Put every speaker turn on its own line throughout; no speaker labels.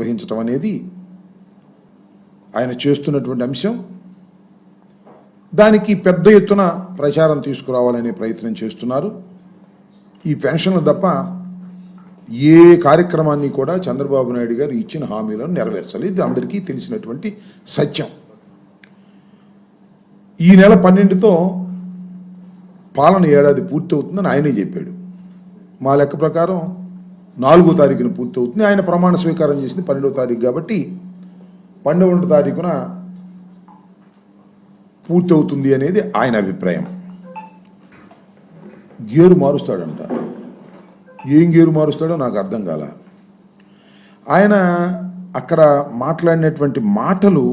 నిర్వహించడం అనేది ఆయన చేస్తున్నటువంటి అంశం. దానికి పెద్ద ఎత్తున ప్రచారం తీసుకురావాలనే ప్రయత్నం చేస్తున్నారు. ఈ పెన్షన్లు తప్ప ఏ కార్యక్రమాన్ని కూడా చంద్రబాబు నాయుడు గారు ఇచ్చిన హామీలను నెరవేర్చాలి. ఇది అందరికీ తెలిసినటువంటి సత్యం. ఈ నెల 12తో పాలన ఏడాది పూర్తవుతుందని ఆయనే చెప్పాడు. మా లెక్క ప్రకారం 4వ తారీఖున పూర్తవుతుంది. ఆయన ప్రమాణ స్వీకారం చేసింది 12వ తారీఖు కాబట్టి 12వ తారీఖున పూర్తవుతుంది అనేది ఆయన అభిప్రాయం. గేరు మారుస్తాడంట. ఏం గేరు మారుస్తాడో నాకు అర్థం కాల. ఆయన అక్కడ మాట్లాడినటువంటి మాటలు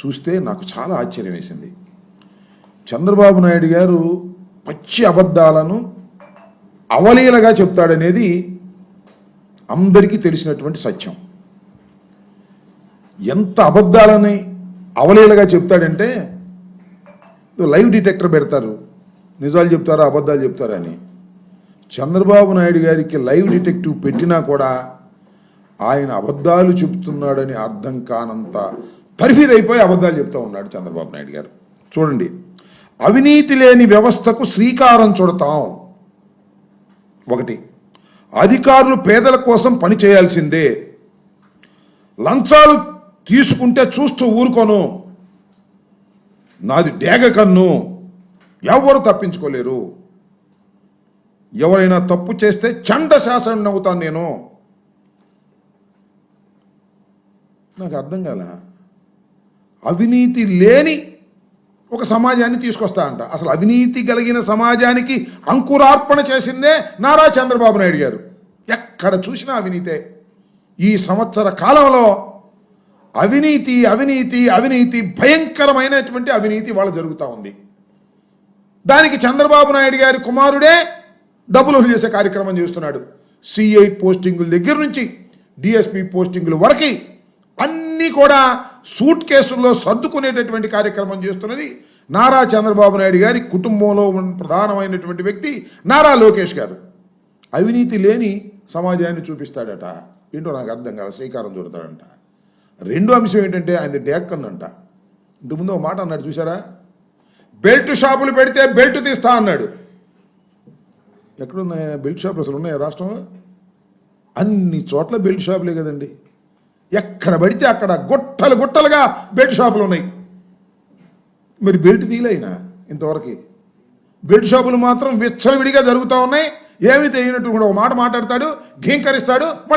చూస్తే నాకు చాలా ఆశ్చర్యం వేసింది. చంద్రబాబు నాయుడు గారు పచ్చి అబద్ధాలను అవలీలగా చెప్తాడనేది అందరికీ తెలిసినటువంటి సత్యం. ఎంత అబద్ధాలని అవలీలగా చెప్తాడంటే, లైవ్ డిటెక్టర్ పెడతారు, నిజాలు చెప్తారా అబద్ధాలు చెప్తారా అని. చంద్రబాబు నాయుడు గారికి లైవ్ డిటెక్టివ్ పెట్టినా కూడా ఆయన అబద్ధాలు చెప్తున్నాడని అర్థం కానంత పరిఫీదైపోయి అబద్ధాలు చెప్తూ ఉన్నాడు చంద్రబాబు నాయుడు గారు. చూడండి, అవినీతి లేని వ్యవస్థకు శ్రీకారం చుడతాం. 1, అధికారులు పేదల కోసం పని చేయాల్సిందే. లంచాలు తీసుకుంటే చూస్తూ ఊరుకోను. నాది డేగ కన్ను, ఎవరు తప్పించుకోలేరు. ఎవరైనా తప్పు చేస్తే చండ శాసనం అవుతాను నేను. నాకు అర్థం కాల. అవినీతి లేని ఒక సమాజాన్ని తీసుకొస్తా అంట. అసలు అవినీతి కలిగిన సమాజానికి అంకురార్పణ చేసిందే నారా చంద్రబాబు నాయుడు గారు. ఎక్కడ చూసినా అవినీతే. ఈ సంవత్సర కాలంలో అవినీతి అవినీతి అవినీతి భయంకరమైనటువంటి అవినీతి వాళ్ళ జరుగుతూ ఉంది. దానికి చంద్రబాబు నాయుడు గారి కుమారుడే డబ్బులు వసూలు చేసే కార్యక్రమం చేస్తున్నాడు. సిఐ పోస్టింగుల దగ్గర నుంచి డిఎస్పి పోస్టింగుల వరకు అన్నీ కూడా సూట్ కేసుల్లో సర్దుకునేటటువంటి కార్యక్రమం చేస్తున్నది నారా చంద్రబాబు నాయుడు గారి కుటుంబంలో ప్రధానమైనటువంటి వ్యక్తి నారా లోకేష్ గారు. అవినీతి లేని సమాజాన్ని చూపిస్తాడట. ఏంటో నాకు అర్థం కాదు. శ్రీకారం చుడతాడంట. 2వ అంశం ఏంటంటే ఆయన డేక్కన్నంట. ఇంతకుముందు ఒక మాట అన్నాడు చూసారా, బెల్ట్ షాపులు పెడితే బెల్ట్ తీస్తా అన్నాడు. ఎక్కడున్నాయా బెల్ట్ షాపులు? అసలు ఉన్నాయా రాష్ట్రంలో? అన్ని చోట్ల బెల్ట్ షాపులే కదండి. ఎక్కడ పడితే అక్కడ గుట్టలు గుట్టలుగా బెల్ట్ షాపులు ఉన్నాయి. మరి బెల్ట్ తీయలేనా ఇంతవరకు? బెల్ట్ షాపులు మాత్రం విచ్చలవిడిగా జరుగుతూ ఉన్నాయి. ఏమి తెలియనట్టు కూడా ఒక మాట మాట్లాడతాడు, ఘీంకరిస్తాడు.